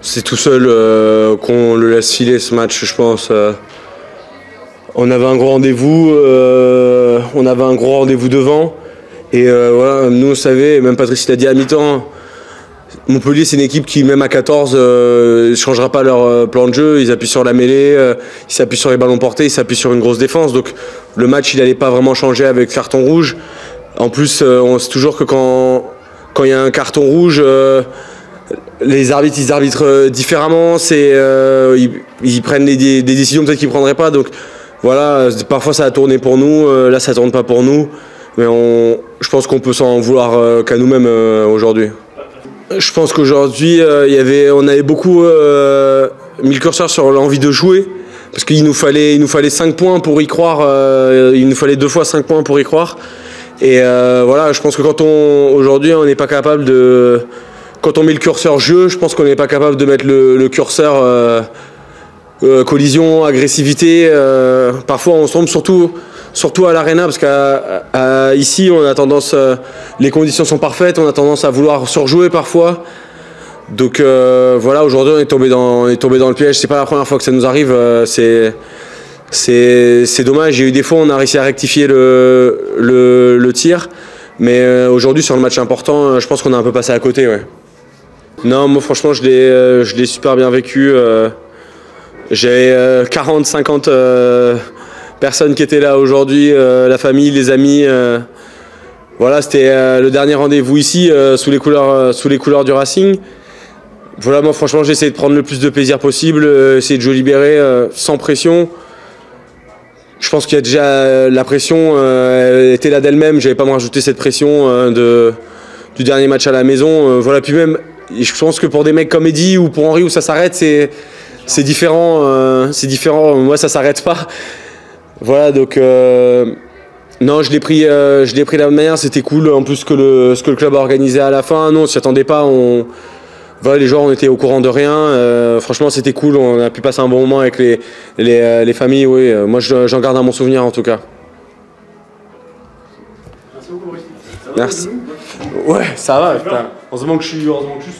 C'est tout seul qu'on le laisse filer ce match, je pense. On avait un gros rendez-vous, devant. Et voilà, nous on savait, même Patrice l'a dit à mi-temps, Montpellier c'est une équipe qui même à 14 ne changera pas leur plan de jeu. Ils appuient sur la mêlée, ils s'appuient sur les ballons portés, ils s'appuient sur une grosse défense. Donc le match il n'allait pas vraiment changer avec carton rouge. En plus on sait toujours que quand il y a un carton rouge, les arbitres ils arbitrent différemment. Ils prennent des décisions peut-être qu'ils ne prendraient pas. Donc voilà, parfois ça a tourné pour nous, là ça ne tourne pas pour nous. Mais je pense qu'on peut s'en vouloir qu'à nous-mêmes aujourd'hui. Je pense qu'aujourd'hui, on avait beaucoup mis le curseur sur l'envie de jouer. Parce qu'il nous fallait 5 points pour y croire. Il nous fallait 2 fois 5 points pour y croire. Et voilà, je pense que aujourd'hui, on n'est pas capable de... Quand on met le curseur jeu, je pense qu'on n'est pas capable de mettre le curseur collision, agressivité. Parfois, on se trompe surtout à l'Arena, parce qu'ici, on a tendance, les conditions sont parfaites, on a tendance à vouloir surjouer parfois. Donc voilà, aujourd'hui, on est tombé dans le piège. C'est pas la première fois que ça nous arrive. C'est dommage. Il y a eu des fois, on a réussi à rectifier le tir, mais aujourd'hui, sur le match important, je pense qu'on a un peu passé à côté. Ouais. Non, moi, franchement, je l'ai super bien vécu. J'avais 40-50 personnes qui étaient là aujourd'hui, la famille, les amis. Voilà, c'était le dernier rendez-vous ici, sous les couleurs du Racing. Voilà, moi franchement j'ai essayé de prendre le plus de plaisir possible, essayer de jouer libéré, sans pression. Je pense qu'il y a déjà la pression était là d'elle-même, j'avais pas me rajouter cette pression du dernier match à la maison. Voilà, puis même, je pense que pour des mecs comme Eddy ou pour Henry où ça s'arrête, c'est différent. Moi ça s'arrête pas. Voilà, donc non, je l'ai pris de la même manière, c'était cool. En plus ce que le club a organisé à la fin, non, on s'y attendait pas. Voilà, les joueurs on était au courant de rien. Franchement c'était cool, on a pu passer un bon moment avec les familles. Oui, moi j'en garde un bon souvenir en tout cas. Merci. Ouais, ça va. Heureusement que je suis